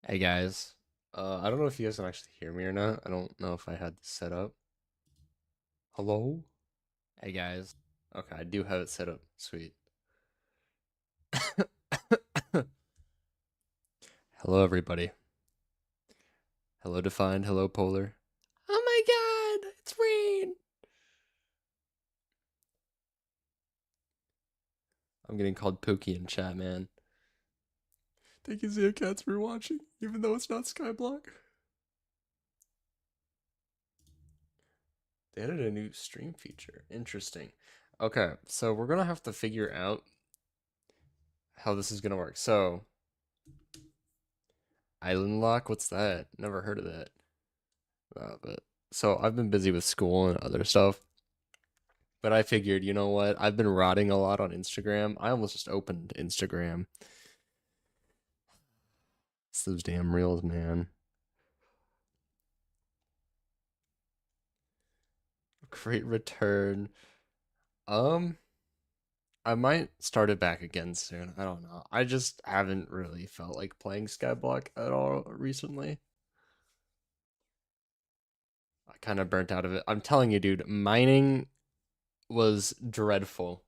Hey guys, I don't know if you guys can actually hear me or not. I don't know if I had this set up. Hello? Hey guys. Okay, I do have it set up. Sweet. Hello everybody. Hello defined. Hello polar. Oh my god, it's rain. I'm getting called Pookie in chat, man. Thank you, Zia Cats, for watching, even though it's not Skyblock. They added a new stream feature. Interesting. Okay, so we're gonna have to figure out how this is gonna work. So, Island Lock, what's that? Never heard of that. But so I've been busy with school and other stuff. But I figured, you know what? I've been rotting a lot on Instagram. I almost just opened Instagram. It's those damn reels, man. Great return. Um, I might start it back again soon. I don't know. I just haven't really felt like playing Skyblock at all recently. I kind of burnt out of it. I'm telling you, dude, mining was dreadful.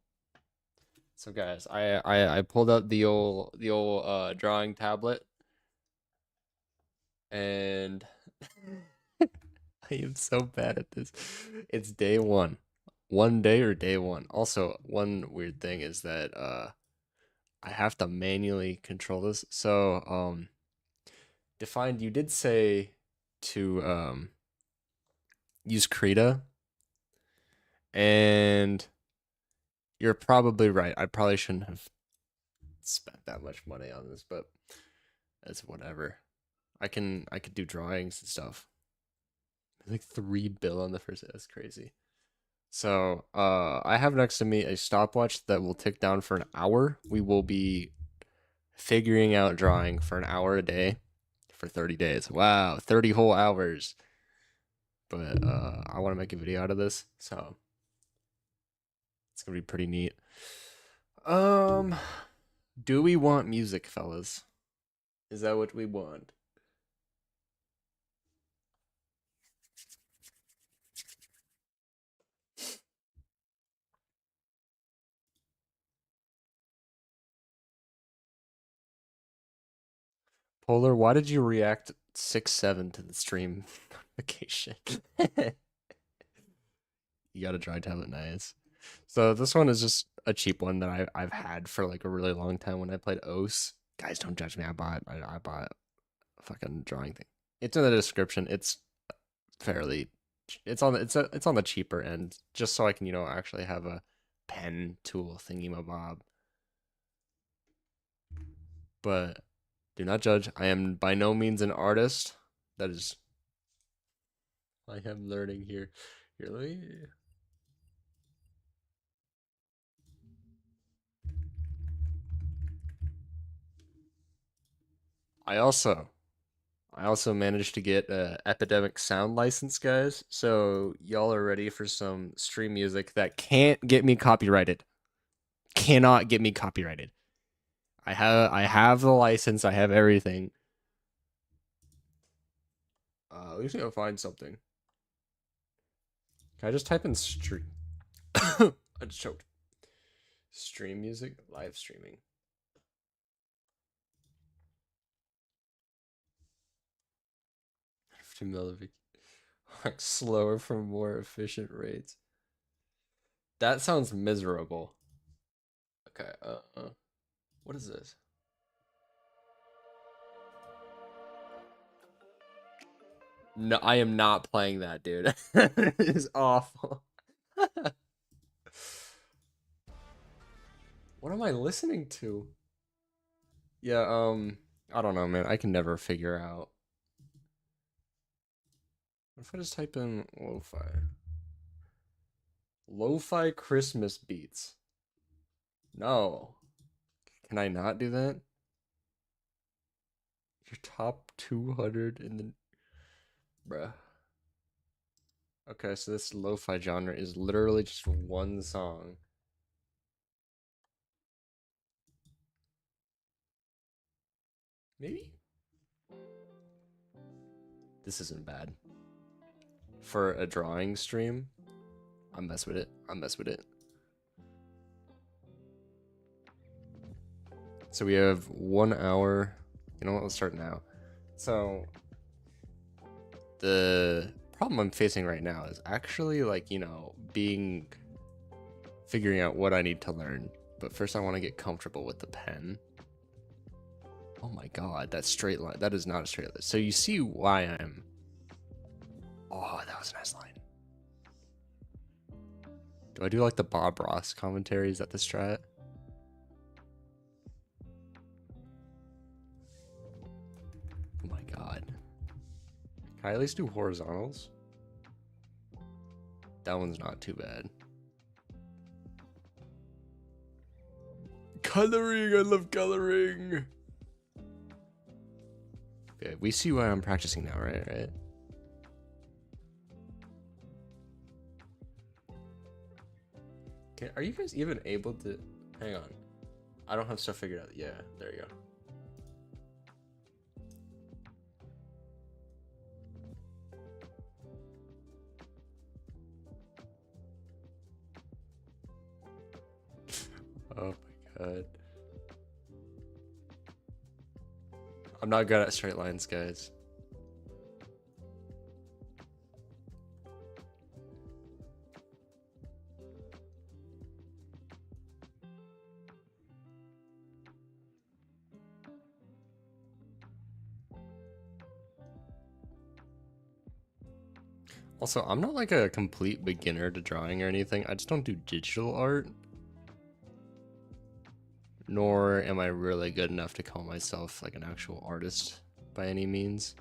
So guys, I pulled out the old drawing tablet and I am so bad at this. It's day one. One day or day one. Also, one weird thing is that I have to manually control this. So, defined, you did say to use Krita, and you're probably right. I probably shouldn't have spent that much money on this, but it's whatever. I could do drawings and stuff. Like 3 bill on the first. That's crazy. So, I have next to me a stopwatch that will tick down for an hour. We will be figuring out drawing for an hour a day for 30 days. Wow, 30 whole hours. But I want to make a video out of this, so it's gonna be pretty neat. Um, do we want music, fellas? Is that what we want? Polar, why did you react 6-7 to the stream notification? You got a dry tablet, nice. So this one is just a cheap one that I've had for like a really long time when I played OS. Guys, don't judge me. I bought a fucking drawing thing. It's in the description. It's fairly it's on the cheaper end, just so I can, actually have a pen tool thingy mabob. But do not judge. I am by no means an artist. That is I am learning here. Here, let me I also I also managed to get a Epidemic Sound license, guys. So y'all are ready for some stream music that can't get me copyrighted. Cannot get me copyrighted. I have the license. I have everything. At least I'll find something. Can I just type in stream? I just choked. Stream music, live streaming. 50 millivic. Like slower for more efficient rates. That sounds miserable. Okay. What is this? No, I am not playing that, dude. It is awful. What am I listening to? Yeah, I don't know, man. I can never figure out. What if I just type in lo-fi? Lo-fi Christmas beats. No. Can I not do that? Your top 200 in the... Bruh. Okay, so this lo-fi genre is literally just one song. Maybe? This isn't bad. For a drawing stream, I mess with it. I mess with it. So we have 1 hour. You know what? Let's start now. So the problem I'm facing right now is actually like, you know, figuring out what I need to learn. But first I want to get comfortable with the pen. Oh my god, that straight line. That is not a straight line. So you see why I'm... Oh, that was a nice line. Do I do like the Bob Ross commentary? Is that the strat? Oh my god. Can I at least do horizontals? That one's not too bad. Coloring! I love coloring! Okay, we see why I'm practicing now, right? Okay, are you guys even able to... Hang on. I don't have stuff figured out. Yeah, there you go. Oh my god. I'm not good at straight lines, guys. Also, I'm not like a complete beginner to drawing or anything. I just don't do digital art. Nor am I really good enough to call myself like an actual artist by any means.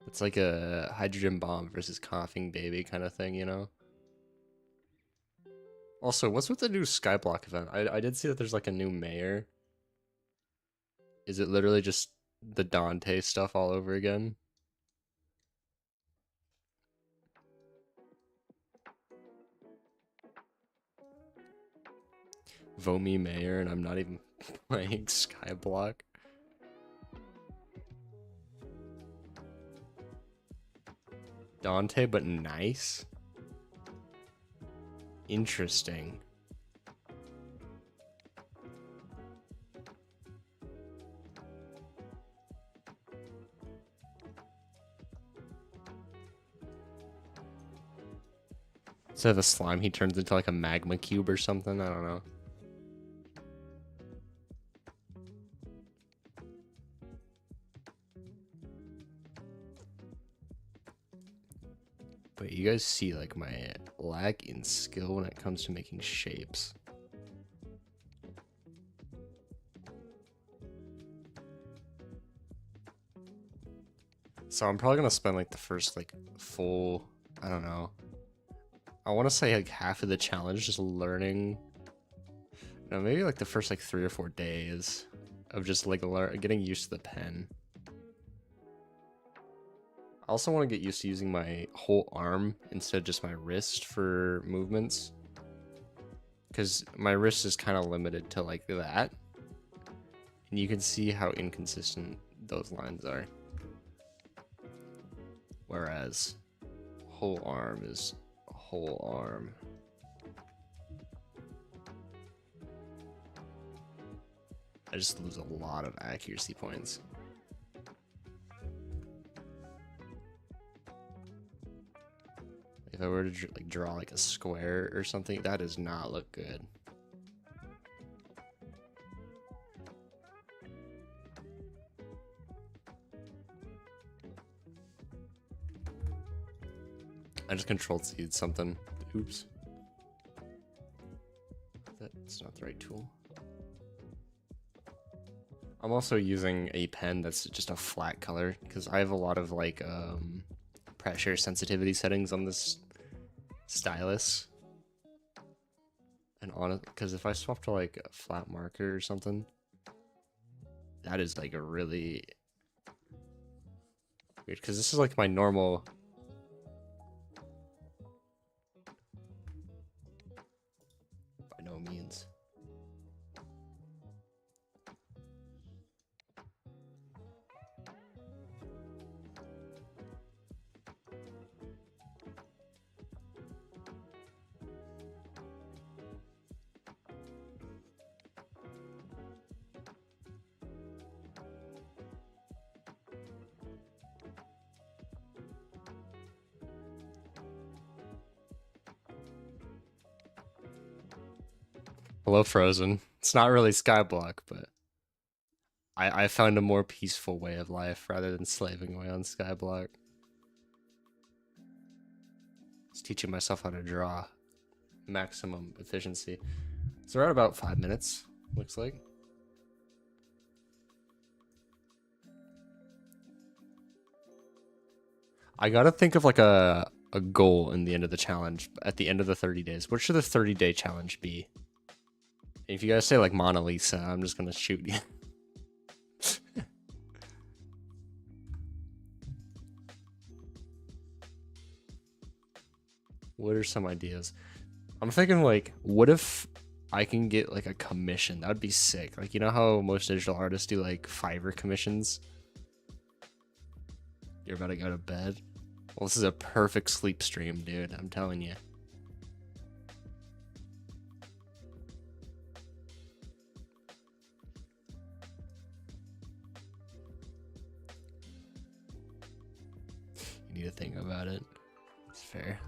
It's like a hydrogen bomb versus coughing baby kind of thing, you know? Also, what's with the new Skyblock event? I did see that there's like a new mayor. Is it literally just the Dante stuff all over again? Vote me mayor and I'm not even playing Skyblock. Dante, but nice? Interesting. Instead of a slime, he turns into like a magma cube or something. I don't know. But you guys see like my lack in skill when it comes to making shapes. So I'm probably gonna spend like the first like full, I don't know. I want to say like half of the challenge just learning. No, maybe like the first like 3 or 4 days of just like getting used to the pen. I also want to get used to using my whole arm instead of just my wrist for movements. Because my wrist is kind of limited to like that. And you can see how inconsistent those lines are. Whereas whole arm is whole arm. I just lose a lot of accuracy points. If I were to like draw like a square or something, that does not look good. I just control-C'd something. Oops. That's not the right tool. I'm also using a pen that's just a flat color because I have a lot of like pressure sensitivity settings on this stylus. And on it, because if I swap to like a flat marker or something, that is like a really weird, because this is like my normal. By no means. Hello, Frozen. It's not really Skyblock, but I found a more peaceful way of life rather than slaving away on Skyblock. Just teaching myself how to draw. Maximum efficiency. So we're at about 5 minutes, looks like. I gotta think of like a goal in the end of the challenge, at the end of the 30 days. What should the 30-day challenge be? And if you guys say like Mona Lisa, I'm just gonna shoot you. What are some ideas? I'm thinking like, what if I can get like a commission? That would be sick. Like, you know how most digital artists do like Fiverr commissions? You're about to go to bed? Well, this is a perfect sleep stream, dude. I'm telling you. You need to think about it. It's fair.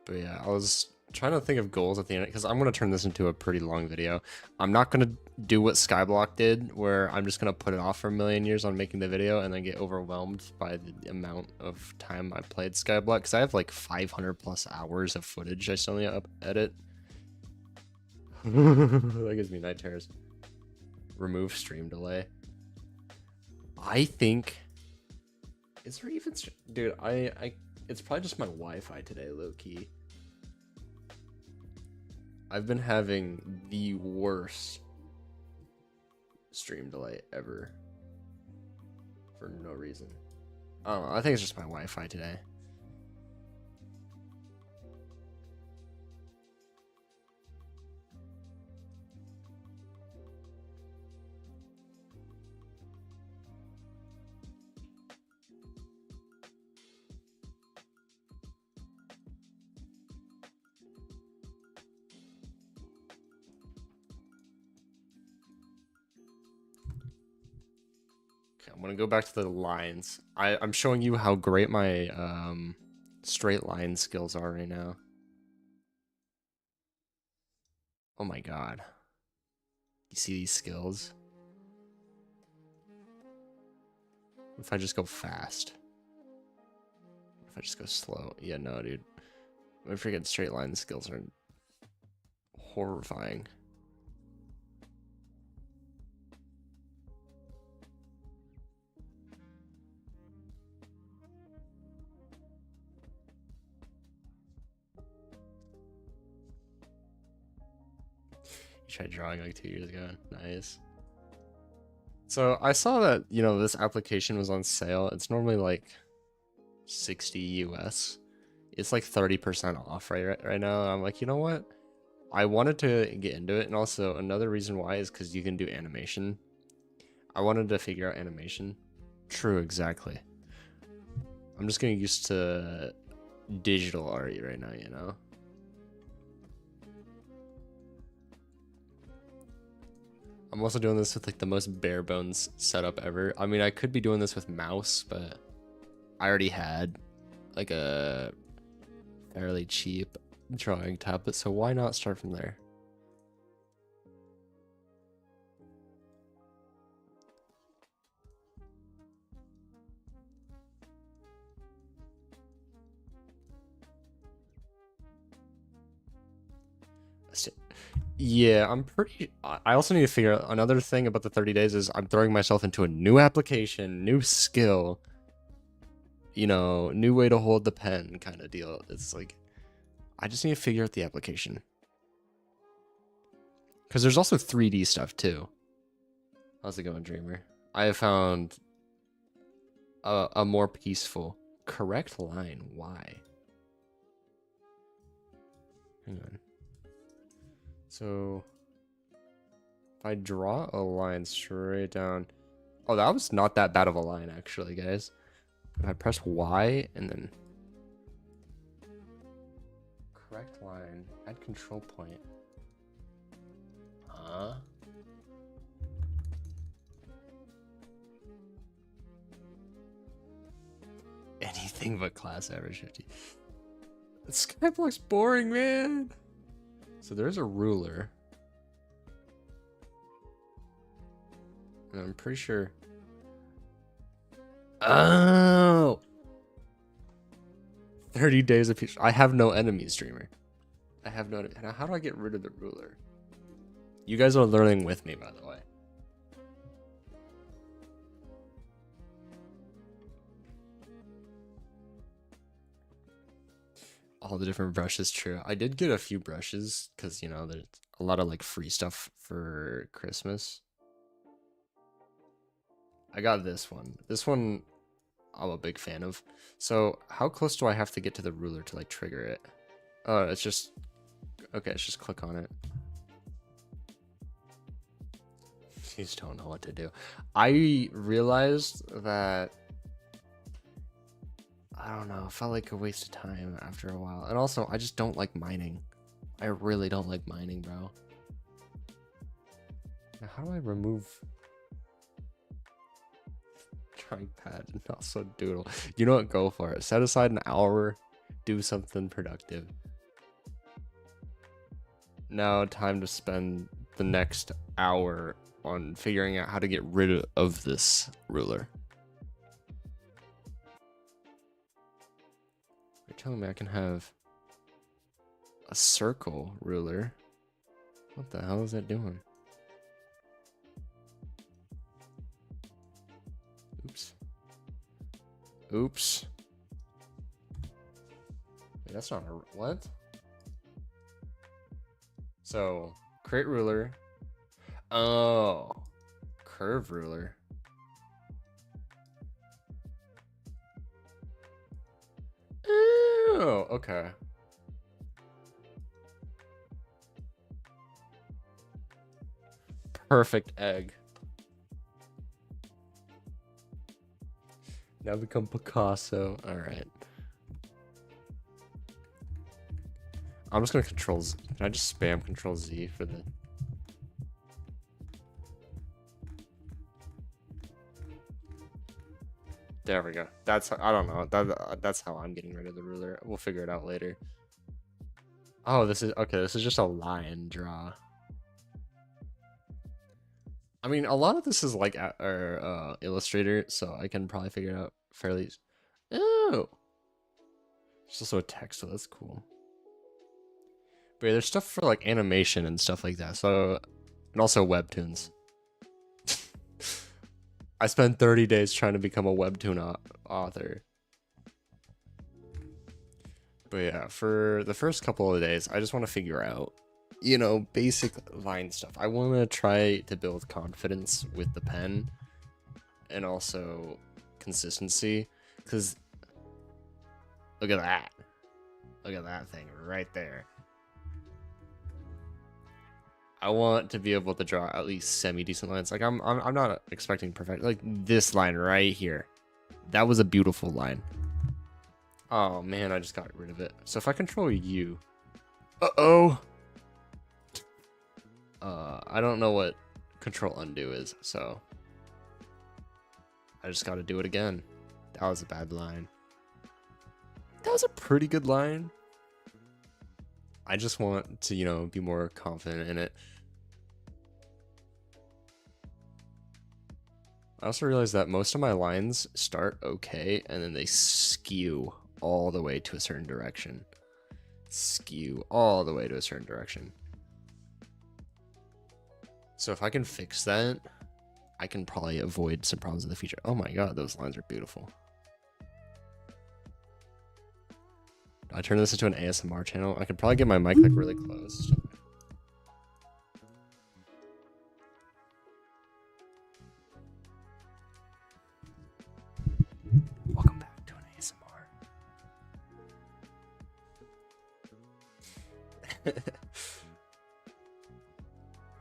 But yeah, I was trying to think of goals at the end because I'm going to turn this into a pretty long video. I'm not going to do what Skyblock did where I'm just going to put it off for a million years on making the video and then get overwhelmed by the amount of time I played Skyblock because I have like 500 plus hours of footage I still need to edit. That gives me night terrors. Remove stream delay. I think... Is there even... Dude, it's probably just my Wi-Fi today, low-key. I've been having the worst stream delay ever. For no reason. I don't know, I think it's just my Wi-Fi today. I'm gonna go back to the lines. I'm showing you how great my straight line skills are right now. Oh my god. You see these skills? What if I just go fast? What if I just go slow? Yeah, no, dude. My freaking straight line skills are horrifying. You tried drawing like 2 years ago. Nice. So I saw that, you know, this application was on sale. It's normally like 60 US. It's like 30% off right now. I'm like, you know what? I wanted to get into it, and also another reason why is because you can do animation. I wanted to figure out animation. True, exactly. I'm just getting used to digital art right now, you know? I'm also doing this with like the most bare bones setup ever. I mean, I could be doing this with mouse, but I already had like a fairly cheap drawing tablet, so why not start from there? Yeah, I'm pretty... I also need to figure out another thing about the 30 days is I'm throwing myself into a new application, new skill, you know, new way to hold the pen kind of deal. It's like, I just need to figure out the application. Because there's also 3D stuff too. How's it going, Dreamer? I have found a more peaceful, correct line. Why? Hang on. So, if I draw a line straight down... Oh, that was not that bad of a line, actually, guys. If I press Y and then... Correct line. Add control point. Huh? anything but class average 50. Skyblock's boring, man. So there's a ruler. And I'm pretty sure. Oh! 30 days of peace. I have no enemies, streamer. I have no. Now, how do I get rid of the ruler? You guys are learning with me, by the way. All the different brushes, true. I did get a few brushes because, you know, there's a lot of like free stuff for Christmas. I got this one. This one I'm a big fan of. So how close do I have to get to the ruler to like trigger it? Oh, it's just, okay, it's just click on it. You just don't know what to do. I realized that, I don't know, it felt like a waste of time after a while. And also, I just don't like mining. I really don't like mining, bro. Now, how do I remove drawing pad and also doodle? You know what? Go for it. Set aside an hour. Do something productive. Now, time to spend the next hour on figuring out how to get rid of this ruler. You're telling me I can have a circle ruler? What the hell is that doing? Oops. Oops. Wait, that's not a... What? So, create ruler. Oh. Curve ruler. Oh, okay. Perfect egg. Now become Picasso. All right. I'm just gonna control Z. Can I just spam control Z for the... There we go. That's, I don't know. That's how I'm getting rid of the ruler. We'll figure it out later. Oh, this is, okay, this is just a line draw. I mean, a lot of this is like Illustrator, so I can probably figure it out fairly. Oh, it's also a text, so that's cool. But yeah, there's stuff for like animation and stuff like that. So, and also webtoons. I spent 30 days trying to become a webtoon author. But yeah, for the first couple of days, I just want to figure out, you know, basic line stuff. I want to try to build confidence with the pen and also consistency, because look at that. Look at that thing right there. I want to be able to draw at least semi-decent lines. Like I'm not expecting perfect. Like this line right here. That was a beautiful line. Oh man, I just got rid of it. So if I control U. Uh-oh. I don't know what control undo is, so I just got to do it again. That was a bad line. That was a pretty good line. I just want to, you know, be more confident in it. I also realized that most of my lines start okay, and then they skew all the way to a certain direction. Skew all the way to a certain direction. So if I can fix that, I can probably avoid some problems in the future. Oh my god, those lines are beautiful. I turn this into an ASMR channel. I could probably get my mic like really close. Welcome back to an ASMR.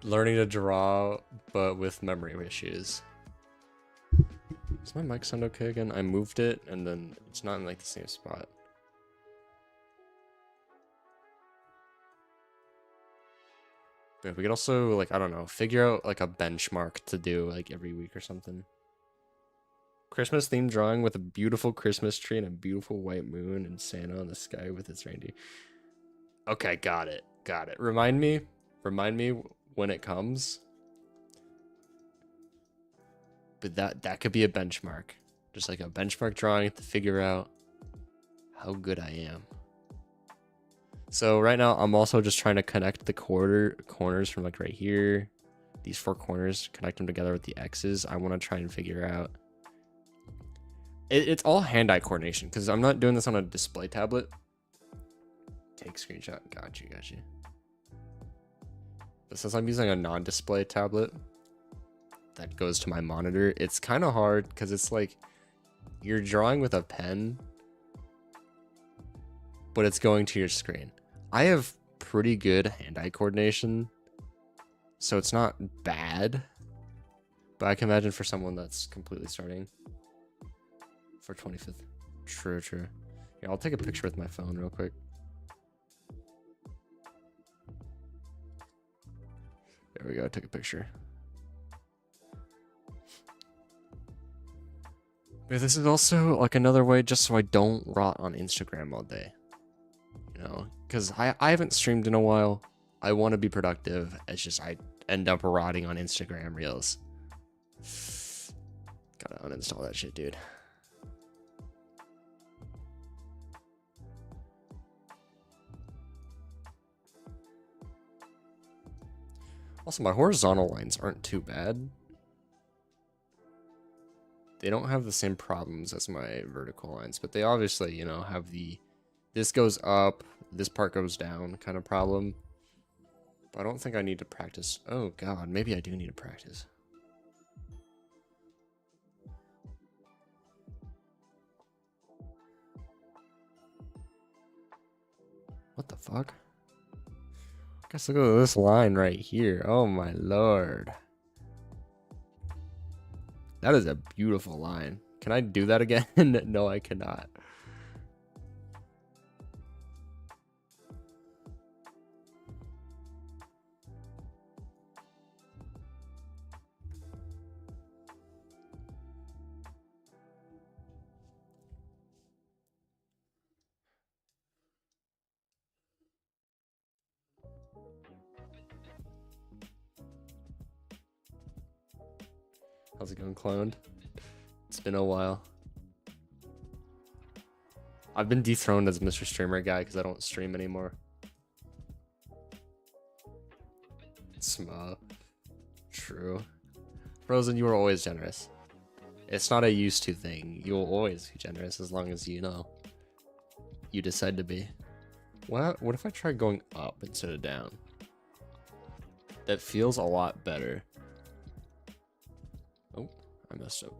Learning to draw, but with memory issues. Does my mic sound okay again? I moved it, and then it's not in like the same spot. But we could also, like, I don't know, figure out like a benchmark to do like every week or something. Christmas themed drawing with a beautiful Christmas tree and a beautiful white moon and Santa in the sky with its reindeer. Okay, got it. Got it. Remind me when it comes. But that could be a benchmark. Just like a benchmark drawing to figure out how good I am. So right now I'm also just trying to connect the corners from like right here. These 4 corners, connect them together with the X's. I want to try and figure out. It's all hand-eye coordination because I'm not doing this on a display tablet. Take screenshot. Got you. But since I'm using a non-display tablet that goes to my monitor, it's kind of hard because it's like you're drawing with a pen, but it's going to your screen. I have pretty good hand-eye coordination, so it's not bad. But I can imagine for someone that's completely starting for 25th. True. Here, I'll take a picture with my phone real quick. There we go, I took a picture. But this is also like another way just so I don't rot on Instagram all day. You know, because I haven't streamed in a while. I want to be productive. It's just I end up rotting on Instagram Reels. Gotta uninstall that shit, dude. Also, my horizontal lines aren't too bad. They don't have the same problems as my vertical lines, but they obviously, you know, have the this goes up, this part goes down kind of problem. But I don't think I need to practice. Oh god, maybe I do need to practice. What the fuck? Guess look at this line right here. Oh my lord. That is a beautiful line. Can I do that again? No, I cannot. How's it going, cloned? It's been a while. I've been dethroned as Mr. Streamer guy because I don't stream anymore. Sma. True. Frozen, you were always generous. It's not a used to thing. You'll always be generous as long as you know you decide to be. What if I try going up instead of down? That feels a lot better. Oh, I messed up.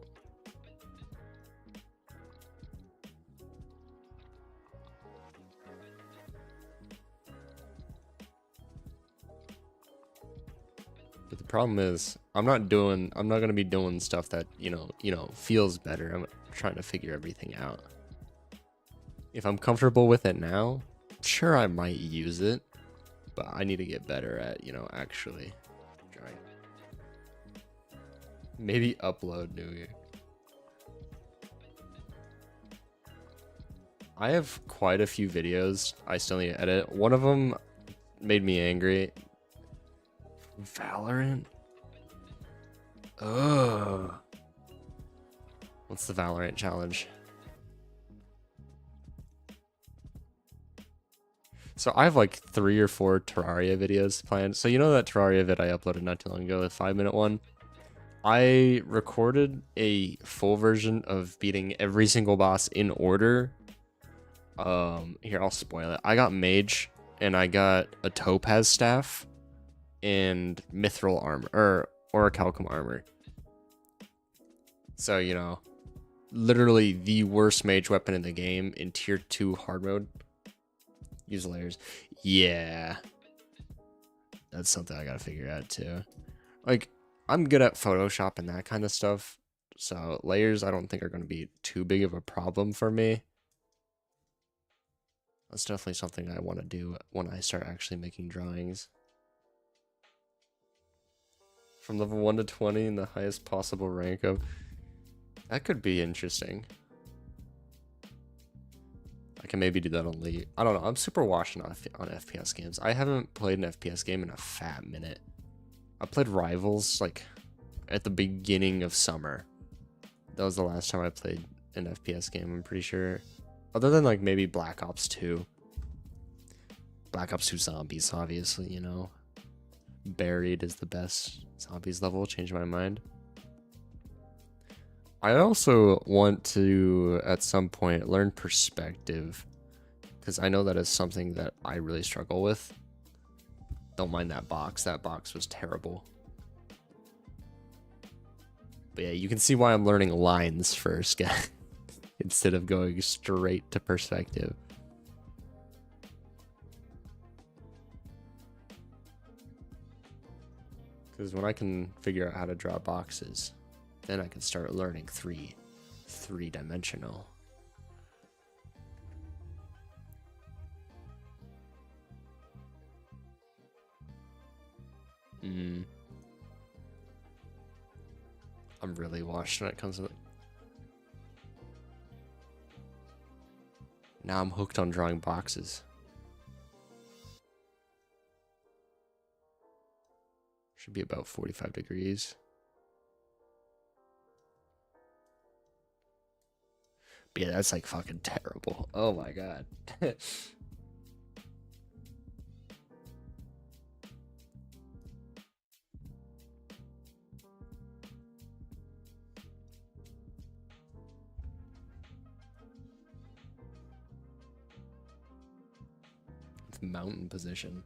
But the problem is, I'm not gonna be doing stuff that, you know, feels better. I'm trying to figure everything out. If I'm comfortable with it now, sure, I might use it, but I need to get better at, you know, actually drawing. Maybe upload New Year. I have quite a few videos I still need to edit. One of them made me angry. Valorant? Ugh. What's the Valorant challenge? So I have like 3 or 4 Terraria videos planned. So you know that Terraria vid I uploaded not too long ago, the 5-minute one? I recorded a full version of beating every single boss in order. Here, I'll spoil it. I got Mage, and I got a Topaz Staff, and Mithril Armor, or Orichalcum Armor. So, you know, literally the worst mage weapon in the game in tier 2 hard mode. Use layers. Yeah. That's something I gotta figure out too. Like, I'm good at Photoshop and that kind of stuff. So layers I don't think are gonna be too big of a problem for me. That's definitely something I want to do when I start actually making drawings. From level 1 to 20 in the highest possible rank of... That could be interesting. I can maybe do that on League. I don't know. I'm super washed on FPS games. I haven't played an FPS game in a fat minute. I played Rivals like at the beginning of summer. That was the last time I played an FPS game, I'm pretty sure. Other than like maybe Black Ops 2. Black Ops 2 Zombies, obviously, you know. Buried is the best Zombies level, changed my mind. I also want to, at some point, learn perspective. Because I know that is something that I really struggle with. Don't mind that box. That box was terrible. But yeah, you can see why I'm learning lines first, guys. Instead of going straight to perspective. Because when I can figure out how to draw boxes, then I can start learning three-dimensional. I'm really washed when it comes to it. Now I'm hooked on drawing boxes. Should be about 45 degrees. But yeah, that's like fucking terrible. Oh my god. It's mountain position.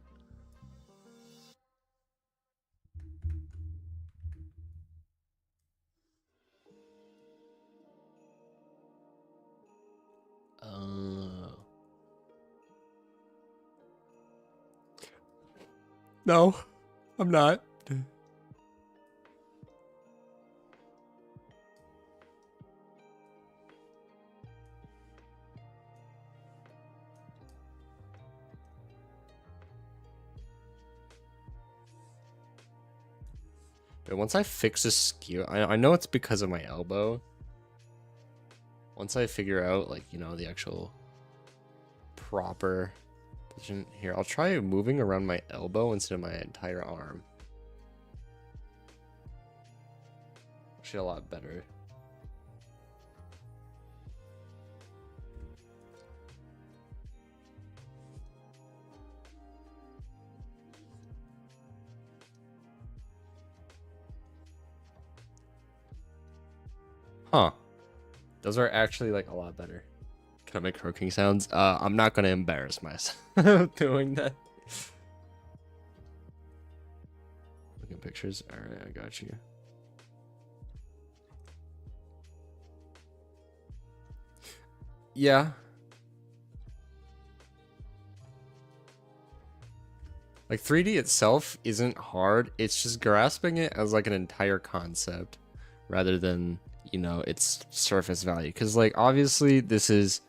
No, I'm not. But once I fix a skew, I know it's because of my elbow. Once I figure out, like, you know, the actual proper position here, I'll try moving around my elbow instead of my entire arm. Actually, a lot better. Huh. Those are actually like a lot better. Can I make croaking sounds? I'm not gonna embarrass myself doing that. Looking at pictures. Alright, I got you. Yeah. Like 3D itself isn't hard. It's just grasping it as like an entire concept rather than, you know, its surface value. Because like obviously this is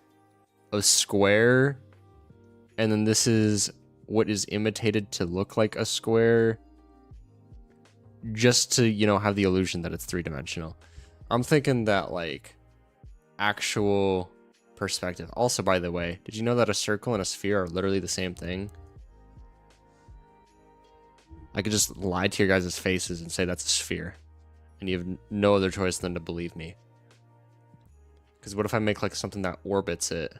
a square and then this is what is imitated to look like a square just to, you know, have the illusion that it's three-dimensional. I'm thinking that like actual perspective. Also, by the way, did you know that a circle and a sphere are literally the same thing? I could just lie to your guys' faces and say that's a sphere. And you have no other choice than to believe me. Because what if I make like something that orbits it?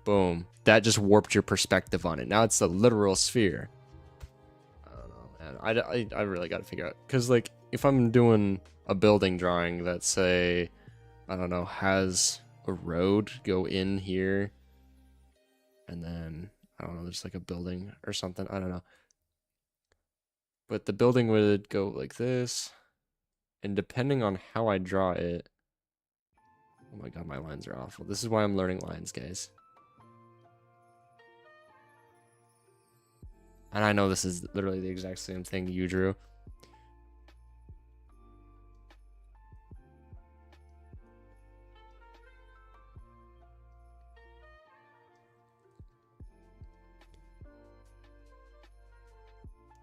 Boom. That just warped your perspective on it. Now it's a literal sphere. I don't know, man. I really got to figure out. Because like, if I'm doing a building drawing that, say, I don't know, has a road go in here. And then, I don't know, there's like a building or something. I don't know. But the building would go like this. And depending on how I draw it... Oh my god, my lines are awful. This is why I'm learning lines, guys. And I know this is literally the exact same thing you drew.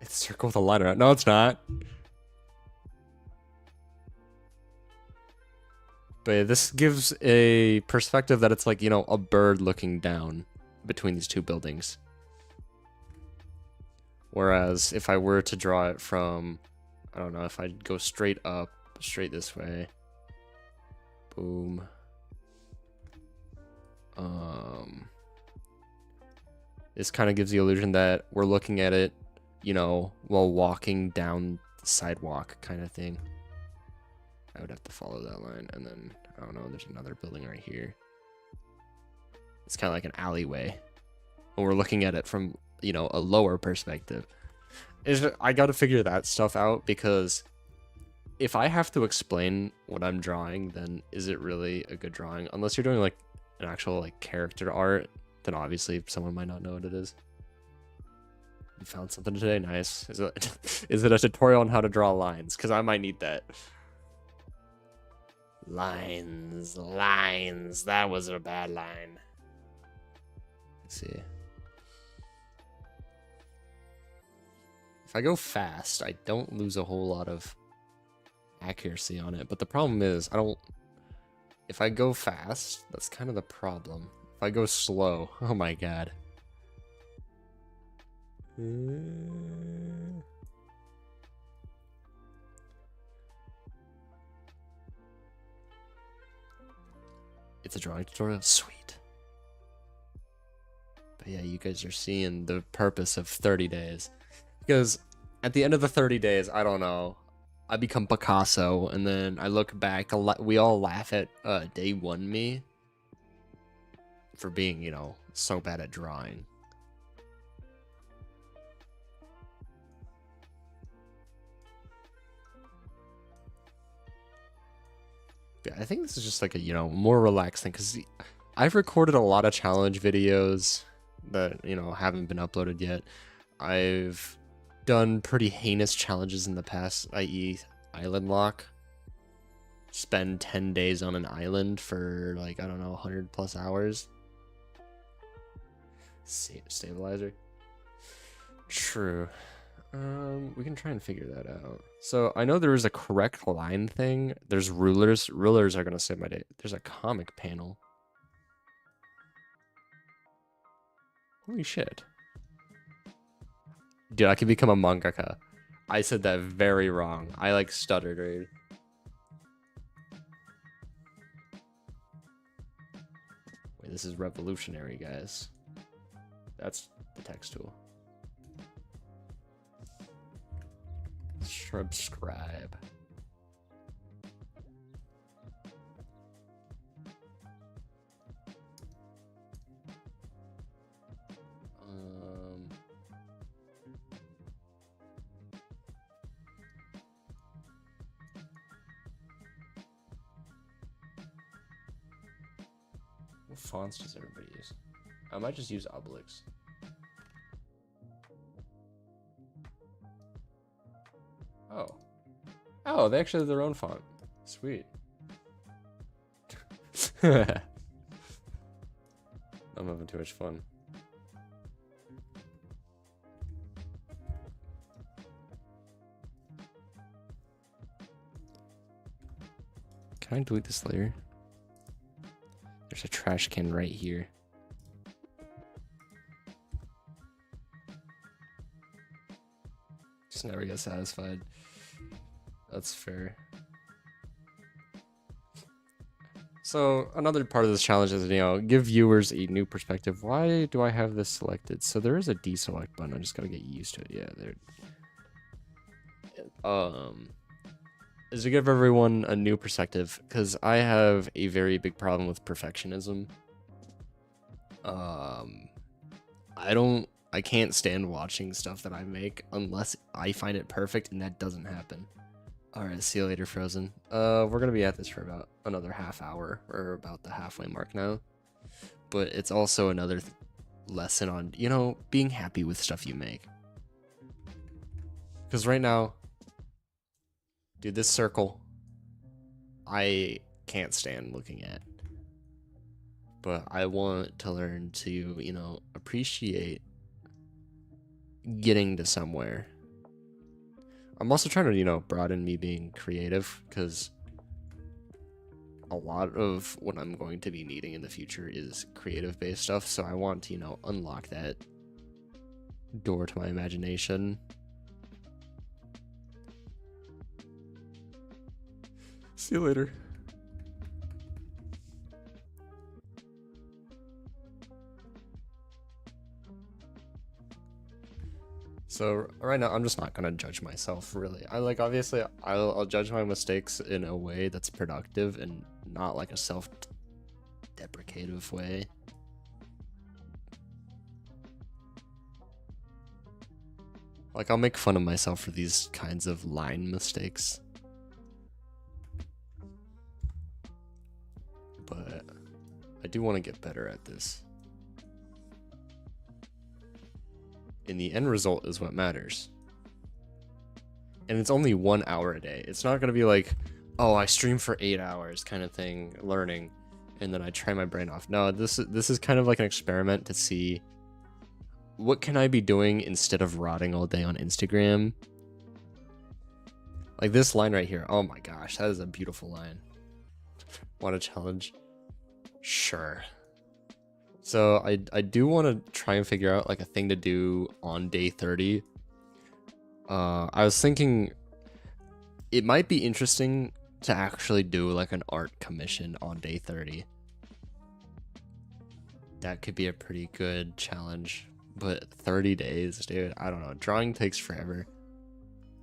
It's a circle with a line around. No, it's not. But this gives a perspective that it's like, you know, a bird looking down between these two buildings. Whereas if I were to draw it from, I don't know, if I go straight up, straight this way, boom. This kind of gives the illusion that we're looking at it, you know, while walking down the sidewalk kind of thing. I would have to follow that line, and then, I don't know, there's another building right here. It's kind of like an alleyway. When we're looking at it from, you know, a lower perspective. I gotta figure that stuff out, because if I have to explain what I'm drawing, then is it really a good drawing? Unless you're doing like an actual like character art, then obviously someone might not know what it is. You found something today? Nice. Is it a tutorial on how to draw lines? Because I might need that. Lines. That was a bad line. Let's see. If I go fast, I don't lose a whole lot of accuracy on it. But the problem is, if I go fast, that's kind of the problem. If I go slow, oh my god. It's a drawing tutorial? Sweet. But yeah, you guys are seeing the purpose of 30 days. Because at the end of the 30 days, I don't know, I become Picasso, and then I look back, we all laugh at day one me for being, you know, so bad at drawing. Yeah, I think this is just like a, you know, more relaxed thing, because I've recorded a lot of challenge videos that, you know, haven't been uploaded yet. I've done pretty heinous challenges in the past, i.e. island lock. Spend 10 days on an island for like, I don't know, 100 plus hours. Stabilizer. True. We can try and figure that out. So I know there is a correct line thing. There's rulers. Rulers are gonna save my day. There's a comic panel. Holy shit. Dude, I could become a mangaka. I said that very wrong. I like stuttered, right? Wait, this is revolutionary, guys. That's the text tool. Subscribe. What fonts does everybody use? I might just use Obelix. Oh. Oh, they actually have their own font. Sweet. I'm having too much fun. Can I delete this layer? There's a trash can right here. Just never get satisfied. That's fair. So another part of this challenge is, you know, give viewers a new perspective. Why do I have this selected? So there is a deselect button. I just gotta get used to it. Yeah, there. Is to give everyone a new perspective, because I have a very big problem with perfectionism. I can't stand watching stuff that I make unless I find it perfect, and that doesn't happen. Alright, see you later, Frozen. We're gonna be at this for about another half hour. We're about the halfway mark now. But it's also another lesson on, you know, being happy with stuff you make. Because right now, dude, this circle, I can't stand looking at. But I want to learn to, you know, appreciate getting to somewhere. I'm also trying to, you know, broaden me being creative, because a lot of what I'm going to be needing in the future is creative based stuff, so I want to, you know, unlock that door to my imagination. See you later. So right now, I'm just not gonna judge myself, really. Obviously, I'll judge my mistakes in a way that's productive and not like a self-deprecative way. Like, I'll make fun of myself for these kinds of line mistakes. But I do want to get better at this. And the end result is what matters. And it's only 1 hour a day. It's not going to be like, oh, I stream for 8 hours kind of thing, learning, and then I try my brain off. No, this is kind of like an experiment to see what can I be doing instead of rotting all day on Instagram. Like this line right here. Oh my gosh, that is a beautiful line. Want a challenge? Sure. So I do want to try and figure out like a thing to do on day 30. I was thinking it might be interesting to actually do like an art commission on day 30. That could be a pretty good challenge, but 30 days, dude, I don't know. Drawing takes forever.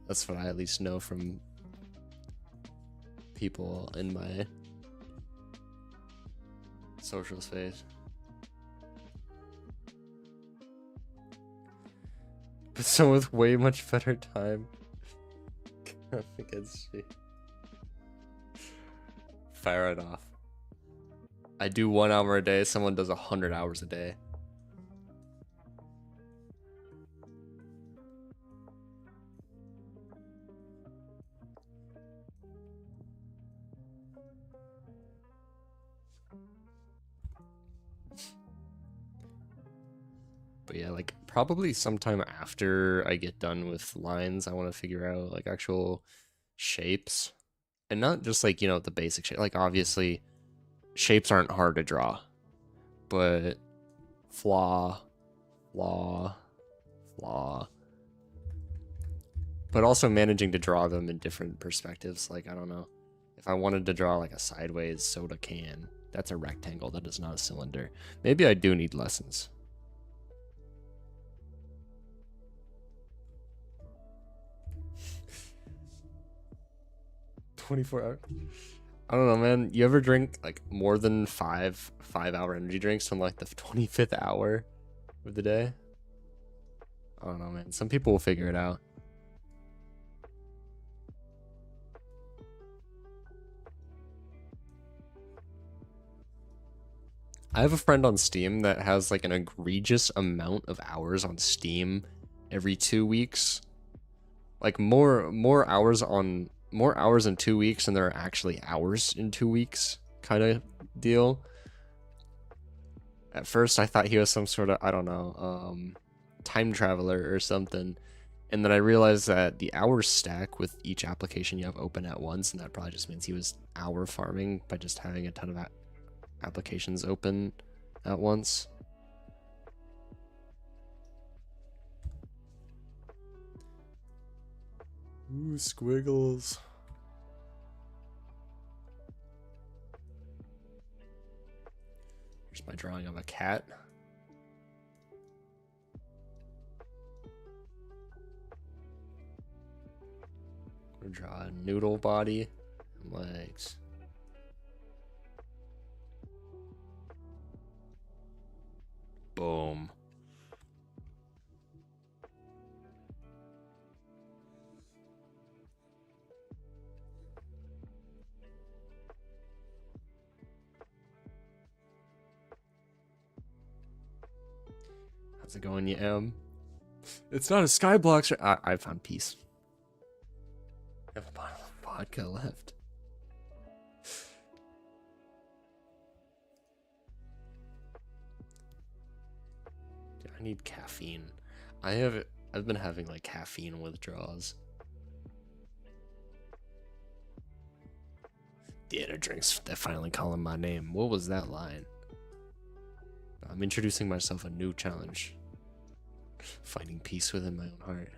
That's what I at least know from people in my social space. But someone with way much better time against me. Fire it off. I do 1 hour a day. Someone does 100 hours a day. But yeah, like probably sometime after I get done with lines, I want to figure out like actual shapes. And not just like, you know, the basic shape. Like obviously shapes aren't hard to draw. But flaw. But also managing to draw them in different perspectives. Like, I don't know. If I wanted to draw like a sideways soda can, that's a rectangle. That is not a cylinder. Maybe I do need lessons. 24 hours. I don't know, man. You ever drink like more than five-hour energy drinks on like the 25th hour of the day? I don't know, man. Some people will figure it out. I have a friend on Steam that has like an egregious amount of hours on Steam every 2 weeks. Like more hours in 2 weeks than there are actually hours in 2 weeks kind of deal. At first I thought he was some sort of, I don't know, time traveler or something. And then I realized that the hours stack with each application you have open at once, and that probably just means he was hour farming by just having a ton of applications open at once. Ooh, squiggles. Here's my drawing of a cat. I'm gonna draw a noodle body and legs. Boom. How's it going, you M? It's not a skyblock. I found peace. I have a bottle of vodka left. Dude, I need caffeine. I've been having like caffeine withdrawals. Dinner drinks. They're finally calling my name. What was that line? I'm introducing myself a new challenge. Finding peace within my own heart.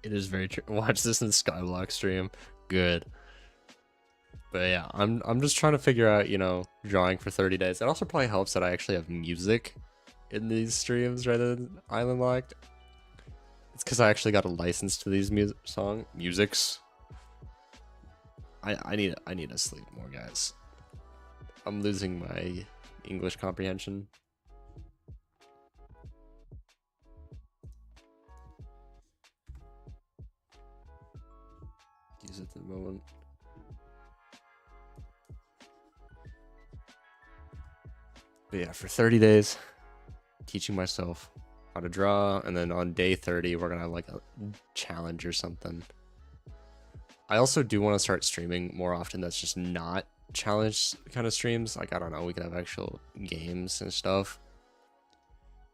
It is very true. Watch this in Skyblock stream. Good. But yeah, I'm just trying to figure out, you know, drawing for 30 days. It also probably helps that I actually have music in these streams rather than Island Locked. It's because I actually got a license to these musics. I need to sleep more, guys. I'm losing my English comprehension. Use it at the moment. But yeah, for 30 days, teaching myself how to draw, and then on day 30, we're gonna have like a challenge or something. I also do want to start streaming more often. That's just not challenge kind of streams. Like, I don't know, we could have actual games and stuff.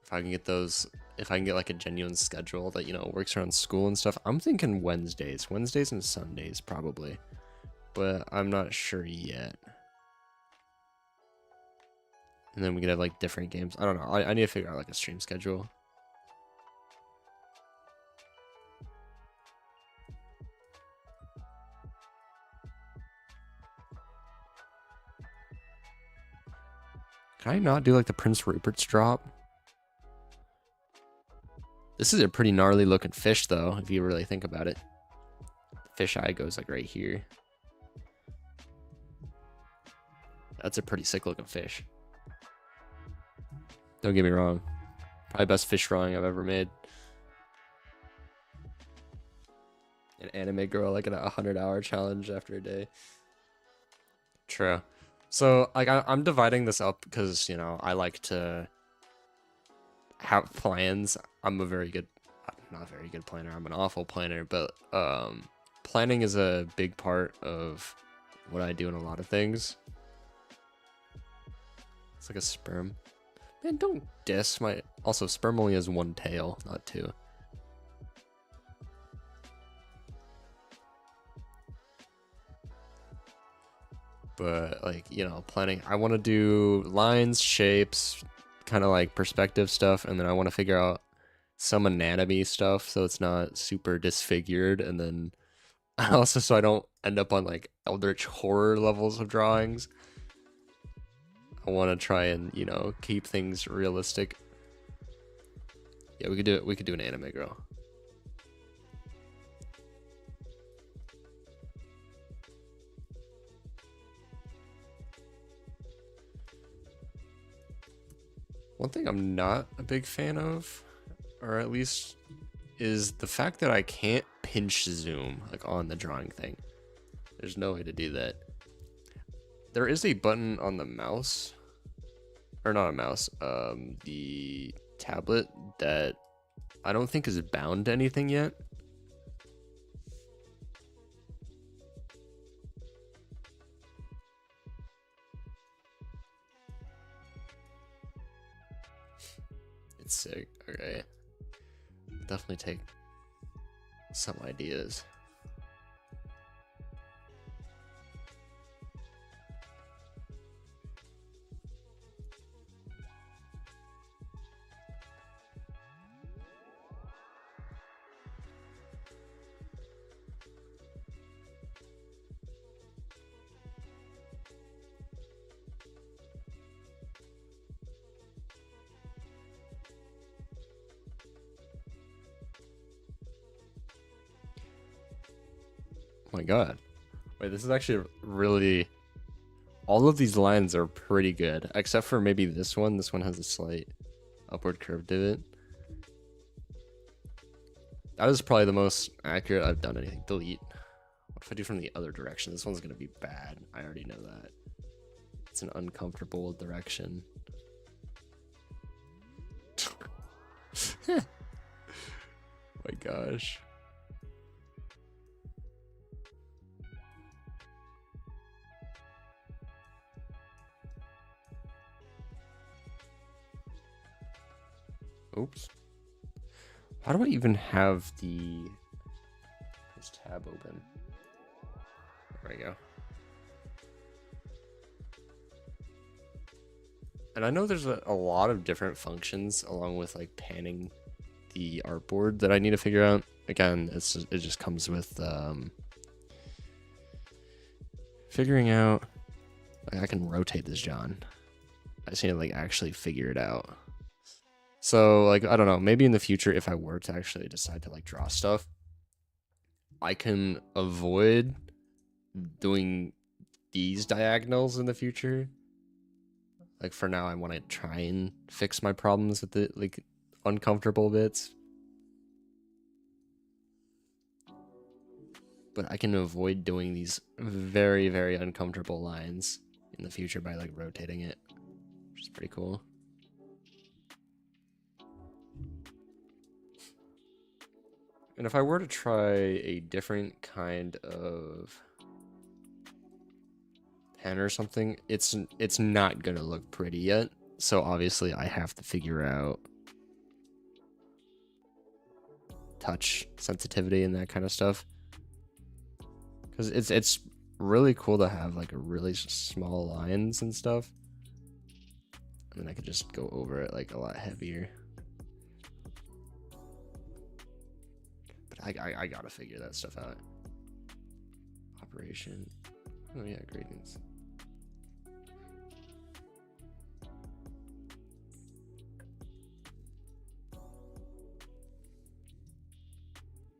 If I can get those, if I can get like a genuine schedule that, you know, works around school and stuff. I'm thinking Wednesdays and Sundays probably, but I'm not sure yet. And then we could have like different games. I don't know. I need to figure out like a stream schedule. Can I not do like the Prince Rupert's drop? This is a pretty gnarly looking fish though, if you really think about it. Fish eye goes like right here. That's a pretty sick looking fish. Don't get me wrong. Probably best fish drawing I've ever made. An anime girl like in a 100-hour challenge after a day. True. So like I'm dividing this up because, you know, I like to have plans. I'm not a very good planner. I'm an awful planner, but planning is a big part of what I do in a lot of things. It's like a sperm. Man, don't diss my... Also, sperm only has one tail, not two. But, like, you know, planning... I want to do lines, shapes, kind of like perspective stuff, and then I want to figure out some anatomy stuff so it's not super disfigured, and then also so I don't end up on, like, eldritch horror levels of drawings. I want to try and, you know, keep things realistic. Yeah, we could do it. We could do an anime girl. One thing I'm not a big fan of, or at least, is the fact that I can't pinch zoom like on the drawing thing. There's no way to do that. There is a button on the mouse, or not a mouse, the tablet that I don't think is bound to anything yet. It's sick. Okay. Definitely take some ideas. Oh my god. Wait, this is actually really... All of these lines are pretty good, except for maybe this one. This one has a slight upward curve to it. That is probably the most accurate I've done anything. Delete. What if I do from the other direction? This one's gonna be bad. I already know that. It's an uncomfortable direction. My gosh. Oops. How do I even have this tab open? There we go. And I know there's a lot of different functions along with like panning the artboard that I need to figure out. Again, it just comes with figuring out. Like, I can rotate this, John. I just need to like actually figure it out. So like I don't know, maybe in the future if I were to actually decide to like draw stuff, I can avoid doing these diagonals in the future. Like for now I want to try and fix my problems with the like uncomfortable bits. But I can avoid doing these very, very uncomfortable lines in the future by like rotating it, which is pretty cool. And if I were to try a different kind of pen or something, it's not gonna look pretty yet. So obviously I have to figure out touch sensitivity and that kind of stuff. Because it's really cool to have like a really small lines and stuff. And then I could just go over it like a lot heavier. But I gotta figure that stuff out. Operation. Oh yeah, gradients.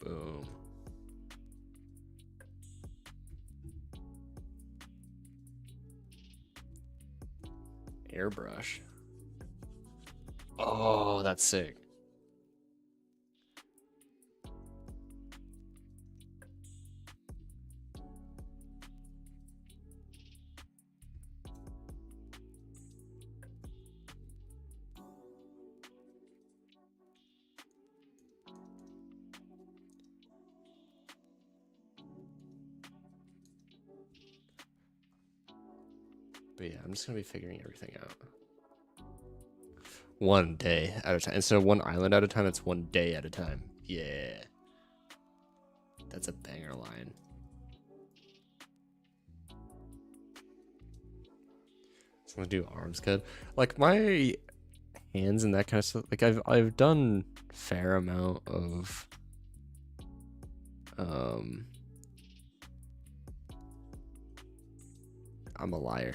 Boom. Airbrush. Oh, that's sick. But yeah, I'm just gonna be figuring everything out. One day at a time. Instead of one island at a time, it's one day at a time. Yeah. That's a banger line. So I'm gonna do arms good. Like my hands and that kind of stuff. Like I've done a fair amount of I'm a liar.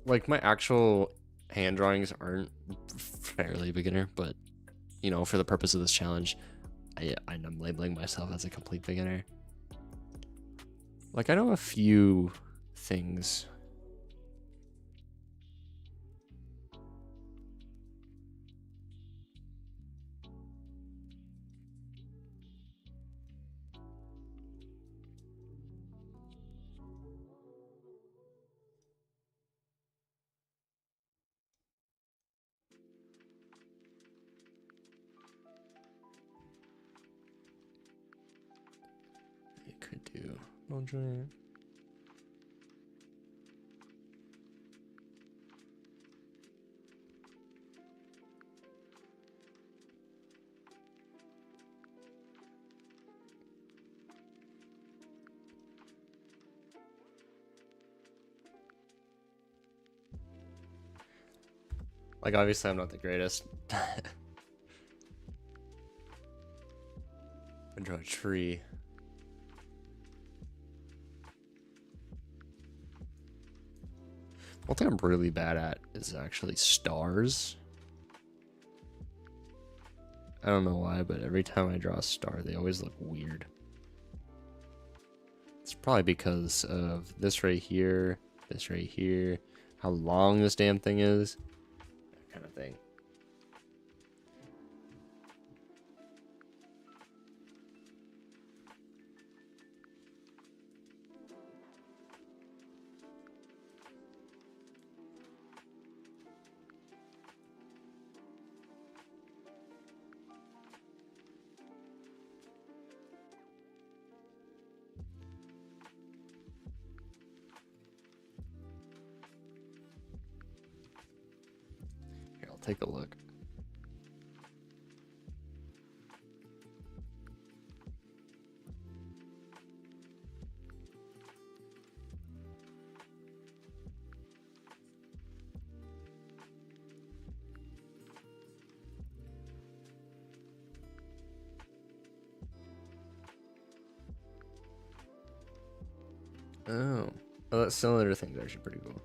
Like my actual hand drawings aren't fairly beginner, but you know, for the purpose of this challenge, I'm labeling myself as a complete beginner. Like I know a few things. You could do. Like obviously I'm not the greatest. I draw a tree. One thing I'm really bad at is actually stars. I don't know why, but every time I draw a star, they always look weird. It's probably because of this right here, how long this damn thing is, that kind of thing. take a look. Oh, well, that cylinder thing's actually pretty cool.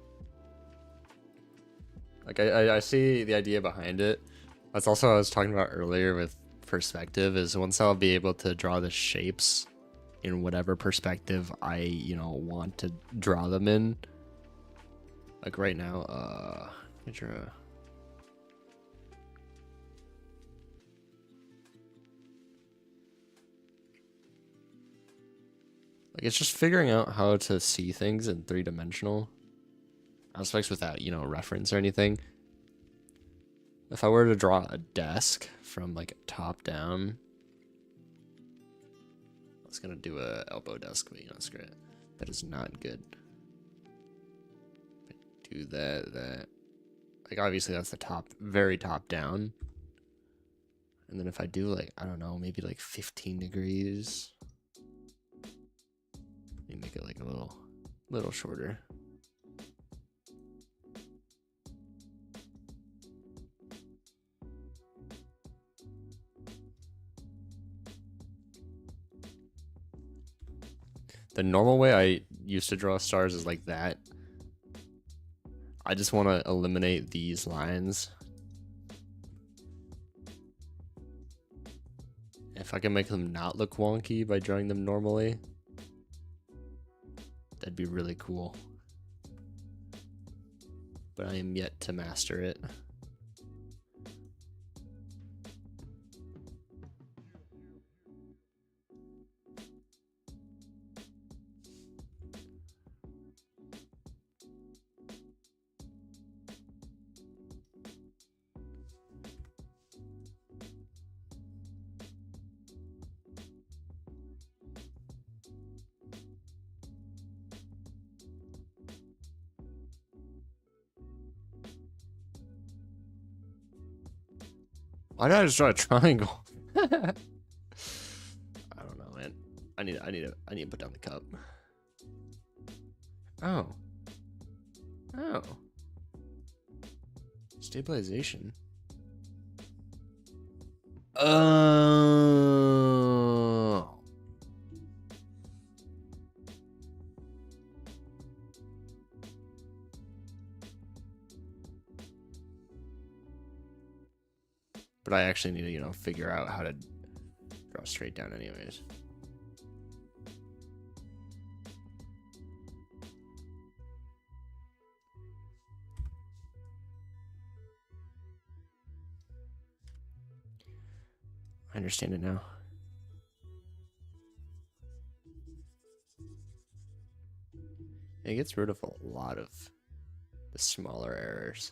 Like I see the idea behind it. That's also what I was talking about earlier with perspective. Is once I'll be able to draw the shapes in whatever perspective I want to draw them in. Like right now, let me draw. Like it's just figuring out how to see things in 3-dimensional aspects without, reference or anything. If I were to draw a desk from like top down, I was gonna do a elbow desk, but screw it. That is not good. Do that. Like obviously that's the top, very top down. And then if I do like, I don't know, maybe like 15 degrees. Let me make it like a little shorter. The normal way I used to draw stars is like that. I just want to eliminate these lines. If I can make them not look wonky by drawing them normally, that'd be really cool. But I am yet to master it. Why did I just draw a triangle? I don't know, man. I need to put down the cup. Oh. Stabilization. Oh. But I actually need to, figure out how to draw straight down anyways. I understand it now. It gets rid of a lot of the smaller errors.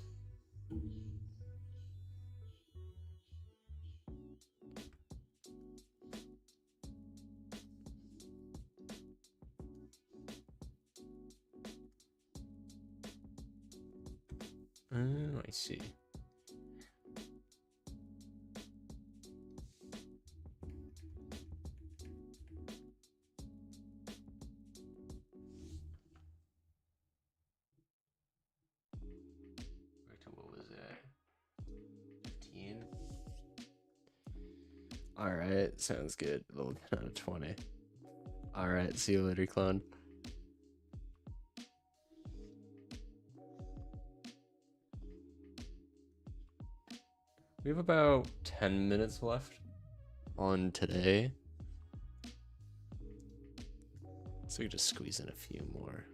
Oh, I see. What was that? 15? Alright, sounds good. A little 10 out of 20. Alright, see you later, clone. We have about 10 minutes left on today. So we just squeeze in a few more.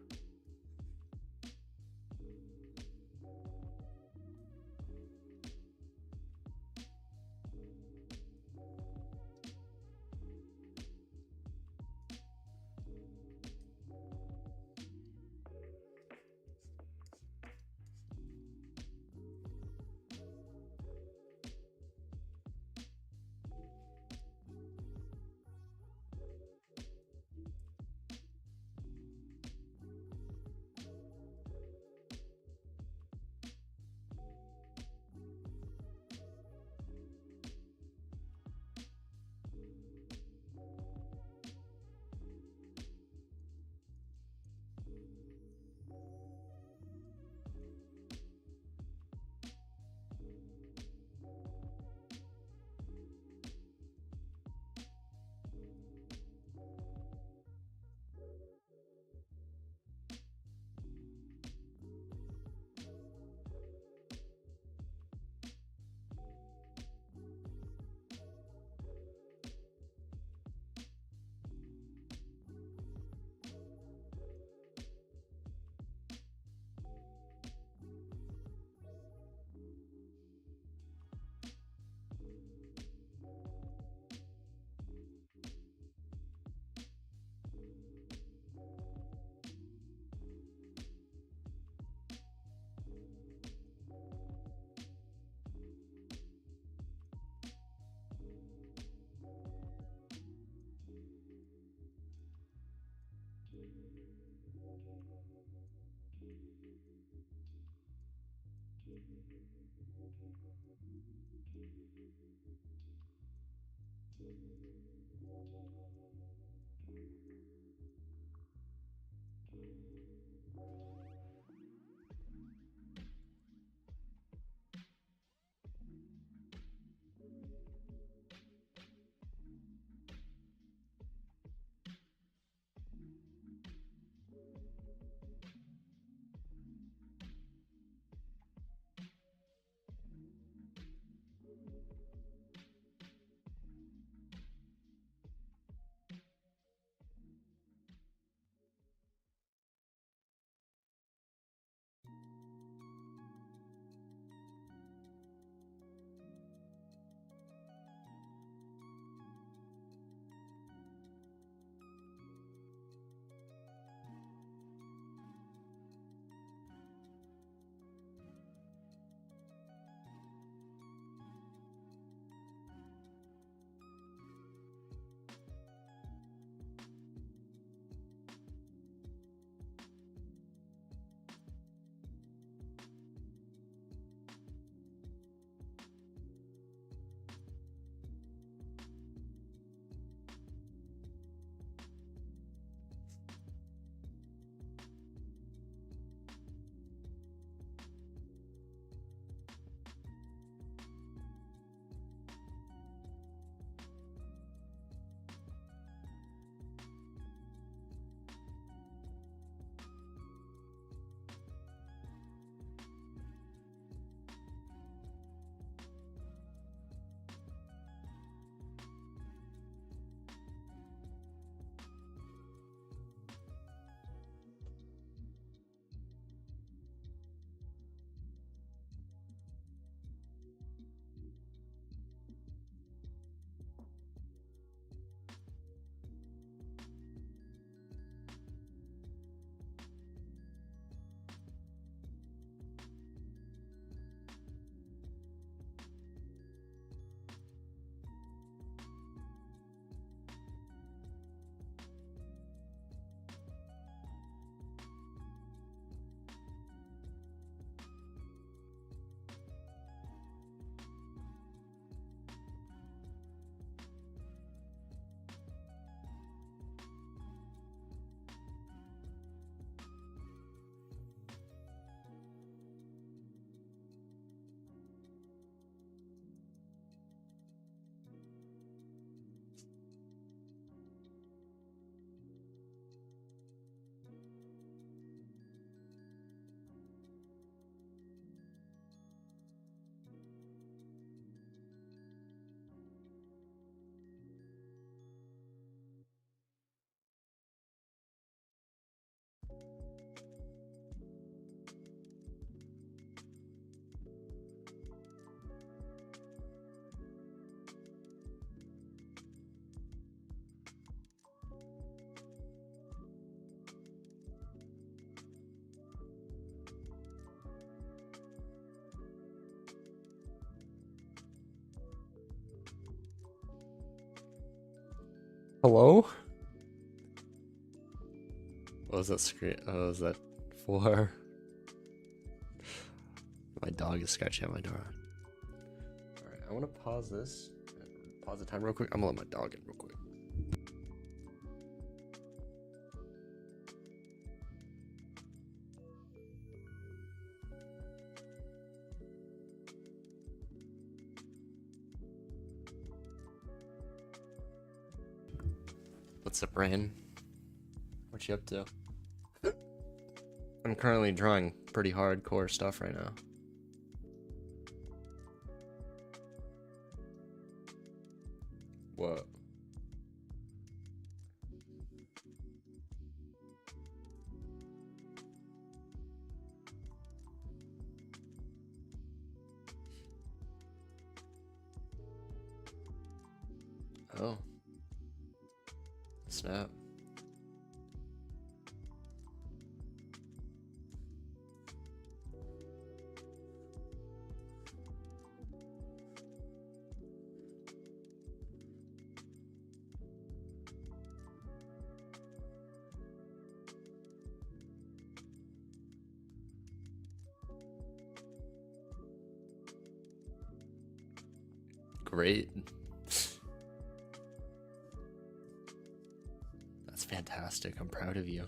Hello? What was that screen? Oh, was that for? My dog is scratching at my door. Alright, I want to pause this. Pause the time real quick. I'm gonna let my dog in real quick. What's up, Rain? What you up to? I'm currently drawing pretty hardcore stuff right now. What? Oh. Snap. great. That's fantastic. I'm proud of you.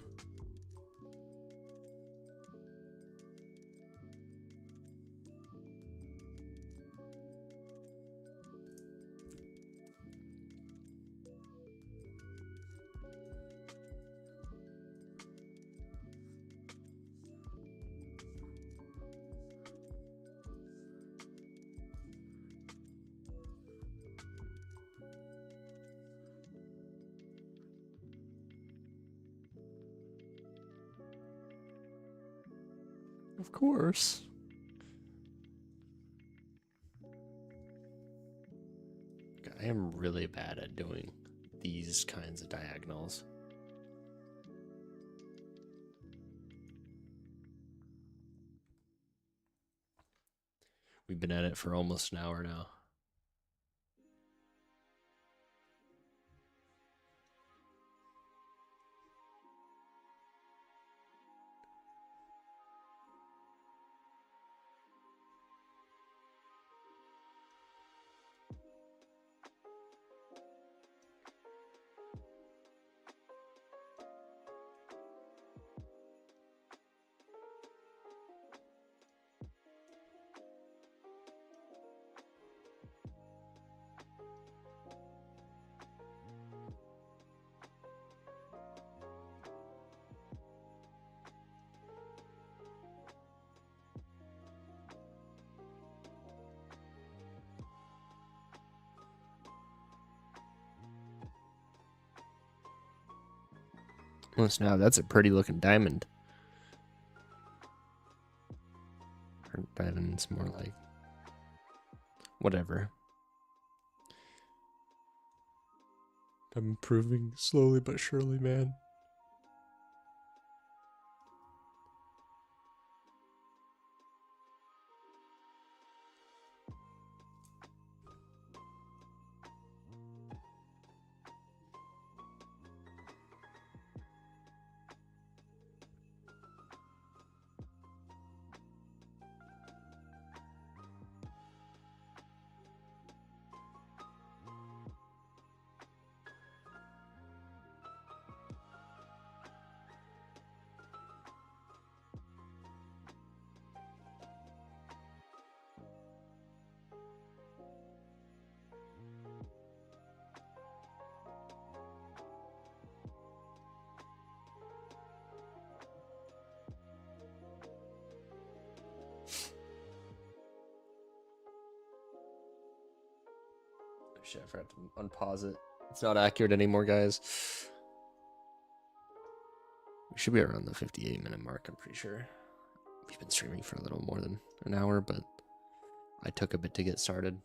Of course. I am really bad at doing these kinds of diagonals. We've been at it for almost an hour now. Almost now, that's a pretty looking diamond. Or diamond's more like whatever. I'm improving slowly but surely, man. Shit, I forgot to unpause it. It's not accurate anymore, guys. We should be around the 58-minute mark, I'm pretty sure. We've been streaming for a little more than an hour, but I took a bit to get started.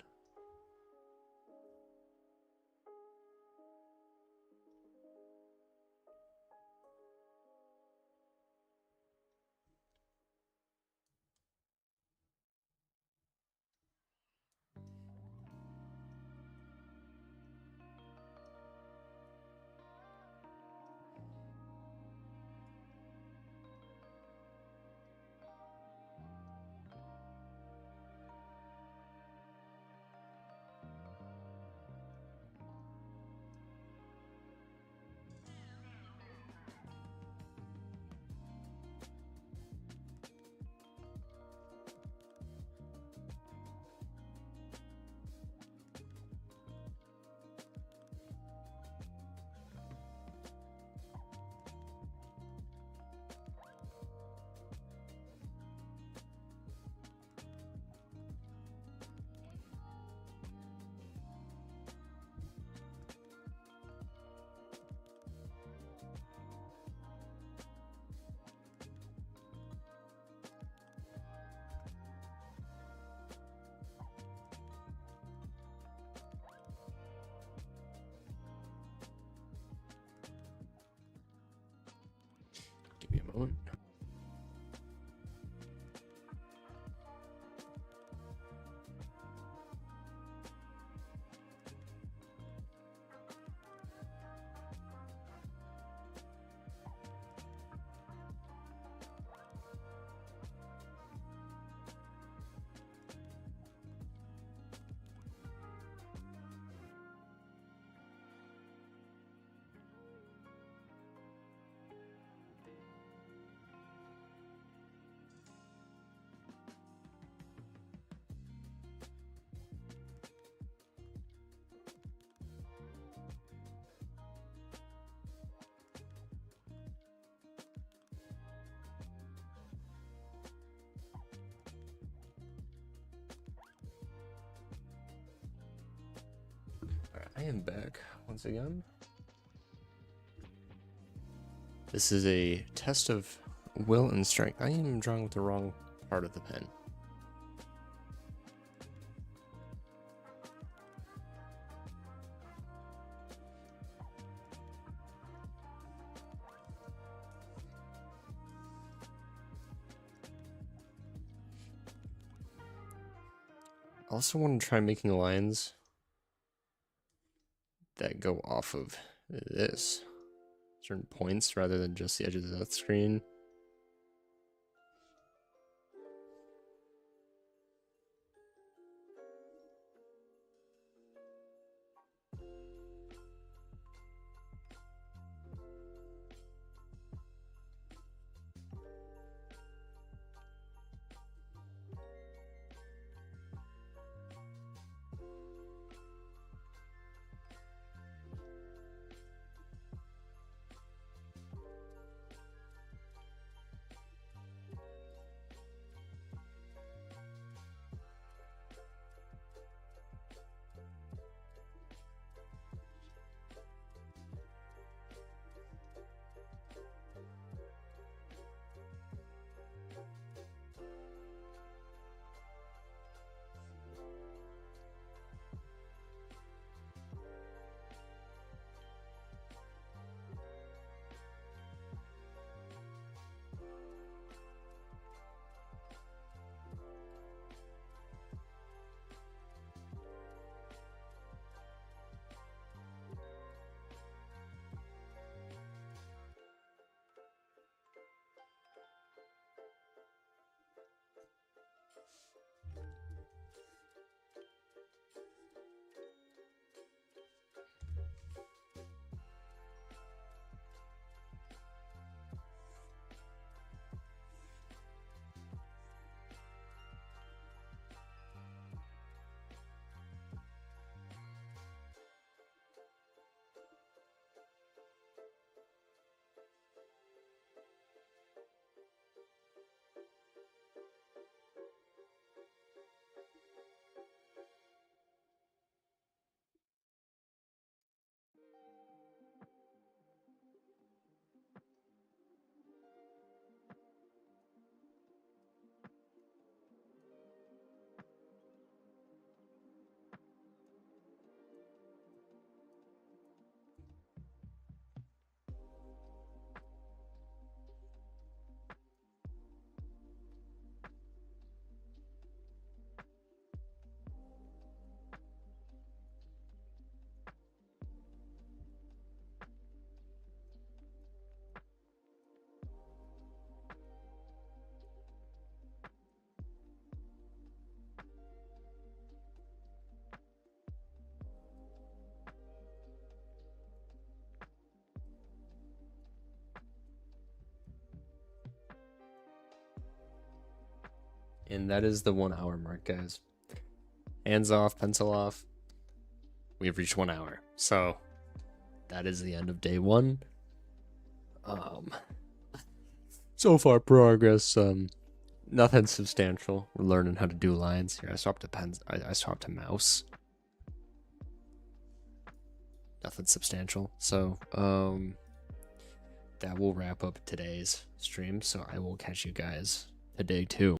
Give me a moment. I am back once again. This is a test of will and strength. I am drawing with the wrong part of the pen. I also want to try making lines that go off of this. Certain points rather than just the edges of that screen. And that is the 1 hour mark, guys. Hands off, pencil off. We have reached 1 hour. So that is the end of day one. So far progress, nothing substantial. We're learning how to do lines. Here, I swapped to pens. I swapped to mouse. Nothing substantial. So, that will wrap up today's stream. So I will catch you guys to day 2.